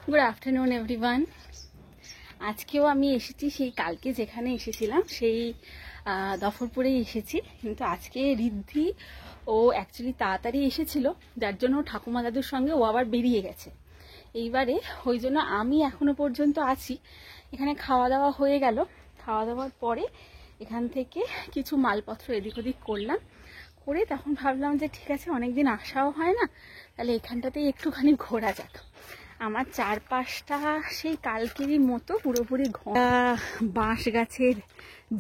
Good afternoon everyone. আজকেও আমি এসেছি সেই কালকে যেখানে এসেছিলাম সেই দফরপুরেই এসেছি, কিন্তু আজকে ঋদ্ধি ও অ্যাকচুয়ালি তাড়াতাড়ি এসেছিল, যার জন্য ঠাকুমা দাদুর সঙ্গে ও আবার বেরিয়ে গেছে। এইবারে ওই জন্য আমি এখনো পর্যন্ত আছি এখানে। খাওয়া দাওয়া হয়ে গেল, খাওয়া দাওয়ার পরে এখান থেকে কিছু মালপত্র এদিক ওদিক করলাম, করে তখন ভাবলাম যে ঠিক আছে, অনেকদিন আসাও হয় না, তাহলে এখানটাতেই একটুখানি ঘোরা যাক। আমার চারপাশটা সেই কালকেরই মতো পুরোপুরি বাঁশ গাছের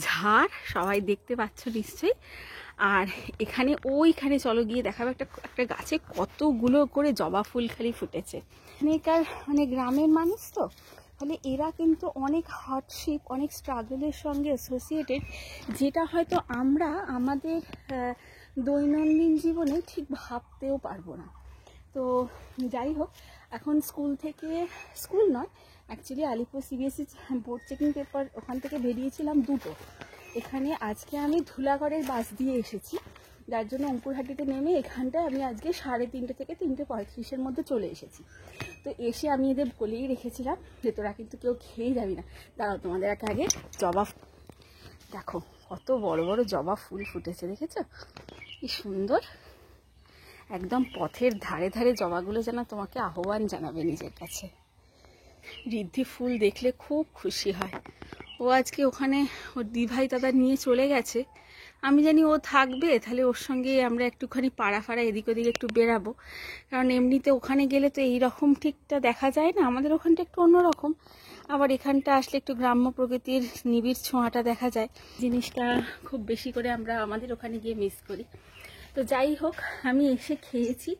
ঝাড়, সবাই দেখতে পাচ্ছ নিশ্চয়ই। আর এখানে ওইখানে চলো গিয়ে দেখাবো, একটা গাছে কতগুলো করে জবা ফুল খালি ফুটেছে। এখানকার মানে গ্রামের মানুষ তো, ফলে এরা কিন্তু অনেক হার্ডশিপ, অনেক স্ট্রাগলের সঙ্গে অ্যাসোসিয়েটেড, যেটা হয়তো আমরা আমাদের দৈনন্দিন জীবনে ঠিক ভাবতেও পারবো না। তো যাই হোক, এখন স্কুল নয় actually Alipur CBSE board checking paper, ওখান থেকে বেরিয়েছিলাম দুটো। এখানে আজকে আমি ধুলাগড়ের বাস দিয়ে এসেছি, যার জন্য অঙ্কুরহাটিতে নেমে এখানটায় আমি আজকে 3:30 থেকে 3:35 মধ্যে চলে এসেছি। তো এসে আমি এদের বলেই রেখেছিলাম যে তোরা কিন্তু কেউ খেয়ে যাবি না। দাঁড়াও, তোমাদের আগে জবা দেখো, কত বড় বড় জবা ফুল ফুটেছে, দেখেছো কি সুন্দর। একদম পথের ধারে ধারে জবাগুলো যেন তোমাকে আহ্বান জানাবে নিজের কাছে। ঋদ্ধি ফুল দেখলে খুব খুশি হয়। ও আজকে ওখানে ওর দিভাই দাদা নিয়ে চলে গেছে, আমি জানি ও থাকবে, তাহলে ওর সঙ্গে আমরা একটুখানি পাড়া এদিক ওদিক একটু বেরাবো। কারণ এমনিতে ওখানে গেলে তো এইরকম ঠিকটা দেখা যায় না, আমাদের ওখানটা একটু অন্যরকম। আবার এখানটা আসলে একটু গ্রাম্য প্রকৃতির নিবিড় ছোঁয়াটা দেখা যায়, জিনিসটা খুব বেশি করে আমরা আমাদের ওখানে গিয়ে মিস করি। তো যাই হোক, আমি এসে খেয়েছি,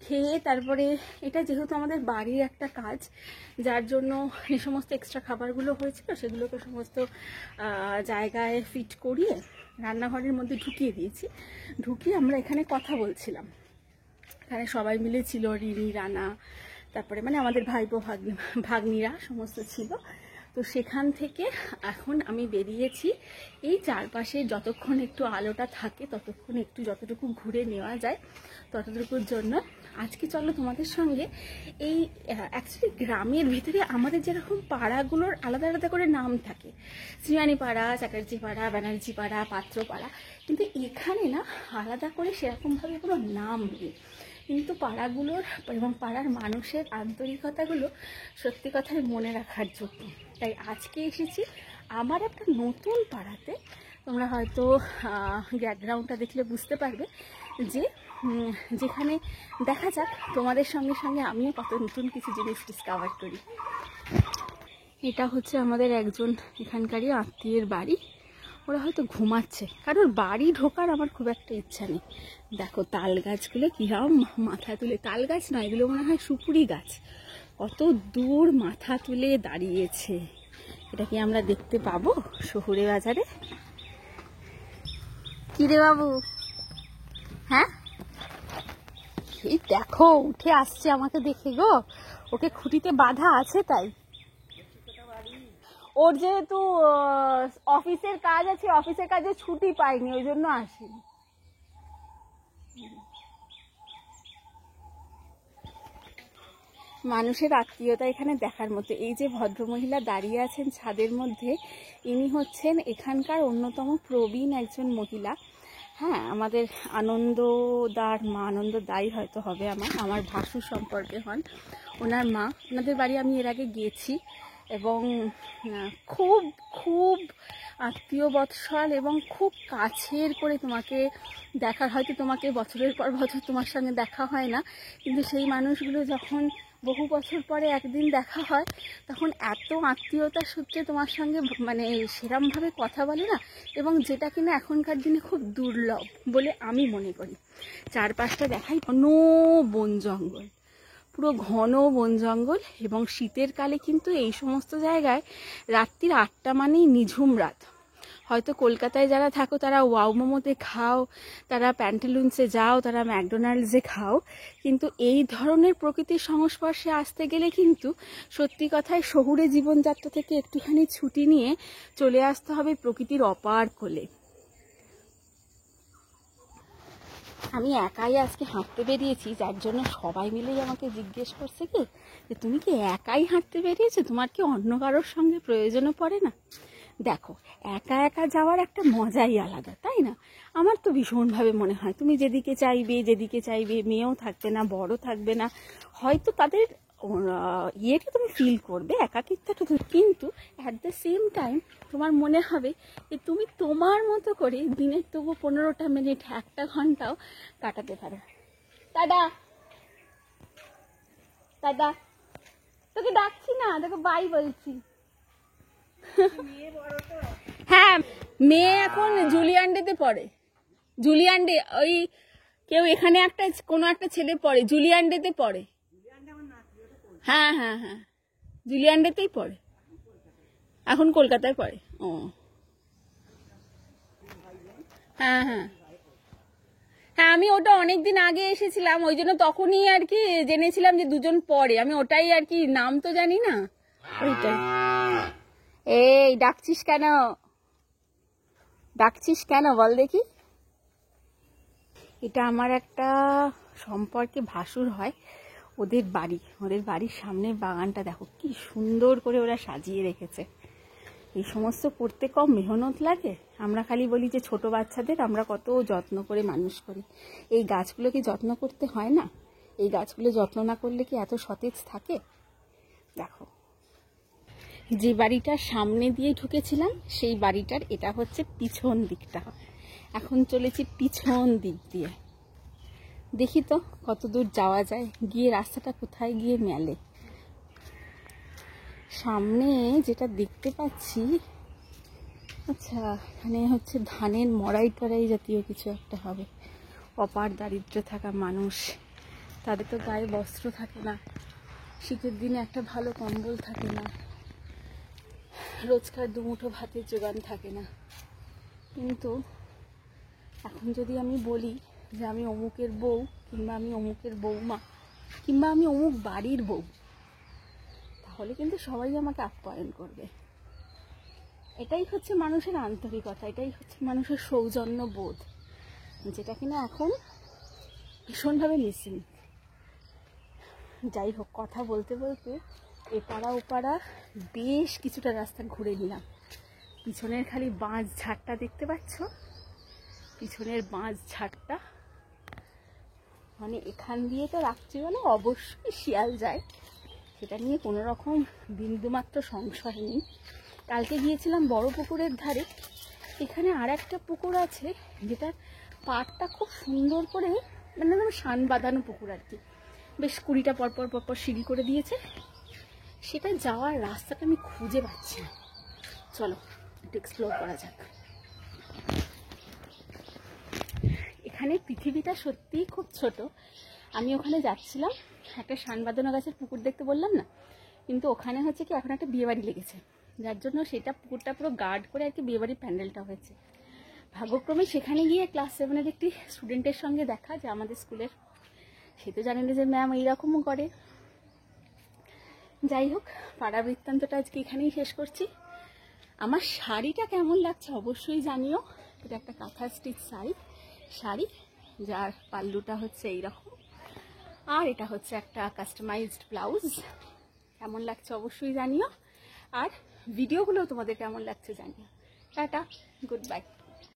খেয়ে তারপরে এটা যেহেতু আমাদের বাড়ির একটা কাজ, যার জন্য এই সমস্ত এক্সট্রা খাবারগুলো হয়েছিল সেগুলোকে সমস্ত জায়গায় ফিট করিয়ে রান্নাঘরের মধ্যে ঢুকিয়ে দিয়েছি। ঢুকিয়ে আমরা এখানে কথা বলছিলাম, এখানে সবাই মিলে ছিল, রিনি, রানা, তারপরে মানে আমাদের ভাইপো ভাগ্নিরা সমস্ত ছিল। তো সেখান থেকে এখন আমি বেরিয়েছি এই চারপাশে যতক্ষণ একটু আলোটা থাকে ততক্ষণ একটু যতটুকু ঘুরে নেওয়া যায় ততটুকুর জন্য। আজকে চলো তোমাদের সঙ্গে এই অ্যাকচুয়ালি গ্রামের ভিতরে আমাদের যেরকম পাড়াগুলোর আলাদা আলাদা করে নাম থাকে, শ্রীমানি পাড়া, চ্যাটার্জি পাড়া, ব্যানার্জি পাড়া, পাত্র পাড়া, কিন্তু এখানে না আলাদা করে সেরকমভাবে কোনো নাম নেই। কিন্তু পাড়াগুলোর এবং পাড়ার মানুষের আন্তরিকতাগুলো সত্যি কথাই মনে রাখার যোগ্য। তাই আজকে এসেছি আমার একটা নতুন পাড়াতে। তোমরা হয়তো ব্যাকগ্রাউন্ডটা দেখলে বুঝতে পারবে যে যেখানে দেখা যাক তোমাদের সঙ্গে সঙ্গে আমিও কত নতুন কিছু জিনিস ডিসকভার করি। এটা হচ্ছে আমাদের একজন এখানকারই আত্মীয়ের বাড়ি, ওরা হয়তো ঘুমাচ্ছে, কারোর বাড়ি ঢোকার আমার খুব একটা ইচ্ছা নেই। দেখো তাল গাছগুলো কিরম মাথা তুলে, তাল গাছ নয় এগুলো মনে হয় সুপুরি গাছ, কত দূর মাথা তুলে দাঁড়িয়েছে। এটা কি আমরা দেখতে পাবো শহুরে বাজারে? কি রে বাবু, হ্যাঁ এই দেখো উঠে আসছে আমাকে দেখে গো, ওকে খুঁটিতে বাঁধা আছে তাই। ওর যেহেতু অফিসের কাজ আছে, অফিসের কাজে ছুটি পাইনি, ওই জন্য আসিনি। মানুষের আত্মীয়তা এখানে দেখার মতো। এই যে ভদ্রমহিলা দাঁড়িয়ে আছেন ছাদের মধ্যে, ইনি হচ্ছেন এখানকার অন্যতম প্রবীণ একজন মহিলা। হ্যাঁ, আমাদের আনন্দদায়ী হয়তো হবে, আমার ভাসুর সম্পর্কে হন ওনার মা। ওনাদের বাড়ি আমি এর আগে গিয়েছি এবং খুব খুব আত্মীয় বৎসল এবং খুব কাছের করে তোমাকে দেখার, হয়তো তোমাকে বছরের পর বছর তোমার সঙ্গে দেখা হয় না, কিন্তু সেই মানুষগুলো যখন বহু বছর পরে একদিন দেখা হয় তখন এত আত্মীয়তার সূত্রে তোমার সঙ্গে মানে সেরমভাবে কথা বলে না, এবং যেটা কিনা এখনকার দিনে খুব দুর্লভ বলে আমি মনে করি। চারপাশটা দেখাই ঘন বন জঙ্গল, পুরো ঘন বন জঙ্গল, এবং শীতের কালে কিন্তু এই সমস্ত জায়গায় রাত্রির 8টা মানেই নিঝুম রাত। হয়তো কলকাতায় যারা থাকো তারা ওয়াও মোমোতে খাও, তারা প্যান্টালুন্সে যাও, তারা ম্যাকডোনাল্ডসে খাও, কিন্তু এই ধরনের প্রকৃতির সংস্পর্শে আসতে গেলে কিন্তু সত্যি কথায় শহুরে জীবনযাত্রা থেকে একটুখানি ছুটি নিয়ে চলে আসতে হবে প্রকৃতির অপার কোলে। আমি একাই আজকে হাঁটতে বেরিয়েছি, যার জন্য সবাই মিলেই আমাকে জিজ্ঞেস করছে কি যে তুমি কি একাই হাঁটতে বেরিয়েছো, তোমার কি অন্য কারোর সঙ্গে প্রয়োজনও পড়ে না? দেখো, একা একা যাওয়ার একটা মজাই আলাদা, তাই না? আমার তো ভীষণভাবে মনে হয় তুমি যেদিকে চাইবে মেয়েও থাকবে না, বড় থাকবে না, হয়তো তাদের ইয়েটা তুমি ফিল করবে, একাকিত্বটা, কিন্তু অ্যাট দ্য সেম টাইম তোমার মনে হবে যে তুমি তোমার মতো করে দিনের তবু 15টা মিনিট 1 ঘন্টাও কাটাতে পারো। দাদা দাদা তোকে ডাকছি না, তোকে বাই বলছি। হ্যাঁ, মেয়ে এখন জুলিয়ান্ডেতে পড়ে। জুলিয়ান্ডে ওই কেউ এখানে একটা কোনো একটা ছেলে পড়ে, জুলিয়ান্ডেতে পড়ে। হ্যাঁ হ্যাঁ হ্যাঁ, জুলিয়ান্ডেতেই পড়ে, এখন কলকাতায় পড়ে। ও হ্যাঁ হ্যাঁ হ্যাঁ, আমি ওটা অনেকদিন আগে এসেছিলাম, ওই জন্য তখনই আর কি জেনেছিলাম যে দুজন পড়ে, আমি ওটাই আর কি, নাম তো জানি না ওইটাই। এই ডাকছিস কেন, ডাকছিস কেন বল দেখি? এটা আমার একটা সম্পর্কে ভাসুর হয়, ওদের বাড়ির সামনের বাগানটা দেখো কি সুন্দর করে ওরা সাজিয়ে রেখেছে। এই সমস্ত করতে কম মেহনত লাগে? আমরা খালি বলি যে ছোট বাচ্চাদের আমরা কত যত্ন করে মানুষ করি, এই গাছগুলো কি যত্ন করতে হয় না? এই গাছগুলো যত্ন না করলে কি এত সতেজ থাকে? দেখো, যে বাড়িটার সামনে দিয়ে ঢুকেছিলাম সেই বাড়িটার এটা হচ্ছে পিছন দিকটা, এখন চলেছি পিছন দিক দিয়ে। দেখি তো কত দূর যাওয়া যায়, গিয়ে রাস্তাটা কোথায় গিয়ে মেলে। সামনে যেটা দেখতে পাচ্ছি, আচ্ছা এখানে হচ্ছে ধানের মড়াই টড়াই জাতীয় কিছু একটা হবে। অপার দারিদ্র্যে থাকা মানুষ, তাদের তো গায়ে বস্ত্র থাকে না, শীতের দিনে একটা ভালো কম্বল থাকে না, রোজকার দুমুঠো ভাতের জোগান থাকে না। কিন্তু এখন যদি আমি বলি যে আমি অমুকের বউ, কিংবা আমি অমুকের বউমা, কিংবা আমি অমুক বাড়ির বউ, তাহলে কিন্তু সবাই আমাকে আপ্যায়ন করবে। এটাই হচ্ছে মানুষের আন্তরিকতা, এটাই হচ্ছে মানুষের সৌজন্য বোধ, যেটা কিনা এখন ভীষণভাবে মিসিং। যাই হোক, কথা বলতে বলতে এপাড়া ওপাড়া বেশ কিছুটা রাস্তা ঘুরে নিলাম। পিছনের খালি বাঁশ ঝাড়টা দেখতে পাচ্ছ, পিছনের বাঁশ ঝাড়টা, মানে এখান দিয়ে তো রাত্রিবেলা অবশ্যই শিয়াল যায়, সেটা নিয়ে কোনো রকম বিন্দুমাত্র সংশয় নেই। কালকে গিয়েছিলাম বড় পুকুরের ধারে, এখানে আর একটা পুকুর আছে যেটার পাড়টা খুব সুন্দর করে, মানে একদম শান বাঁধানো পুকুর আর কি, বেশ 20টা পরপর সিঁড়ি করে দিয়েছে, সেটা যাওয়ার রাস্তাটা আমি খুঁজে পাচ্ছি না। চলো একটু এক্সপ্লোর করা যাক। এখানে পৃথিবীটা সত্যিই খুব ছোট। আমি ওখানে যাচ্ছিলাম, একটা শান বাঁধানো গাছের পুকুর দেখতে বললাম না, কিন্তু ওখানে হচ্ছে কি এখন একটা বিয়েবাড়ি লেগেছে, যার জন্য সেটা পুকুরটা পুরো গার্ড করে আর কি বিয়েবাড়ির প্যান্ডেলটা হয়েছে। ভাগ্যক্রমে সেখানে গিয়ে ক্লাস 7-এর একটি স্টুডেন্টের সঙ্গে দেখা, যে আমাদের স্কুলের, সে তো জানেন যে ম্যাম এইরকমও করে। যাই হোক, পাড়া বৃত্তান্তটা আজকে এখানেই শেষ করছি। আমার শাড়িটা কেমন লাগছে অবশ্যই জানিও। এটা একটা কাঁথা স্টিচ শাড়ি, যার পাল্লুটা হচ্ছে এইরকম, আর এটা হচ্ছে একটা কাস্টমাইজড ব্লাউজ। কেমন লাগছে অবশ্যই জানিও, আর ভিডিওগুলো তোমাদের কেমন লাগছে জানিও। Tata, good bye.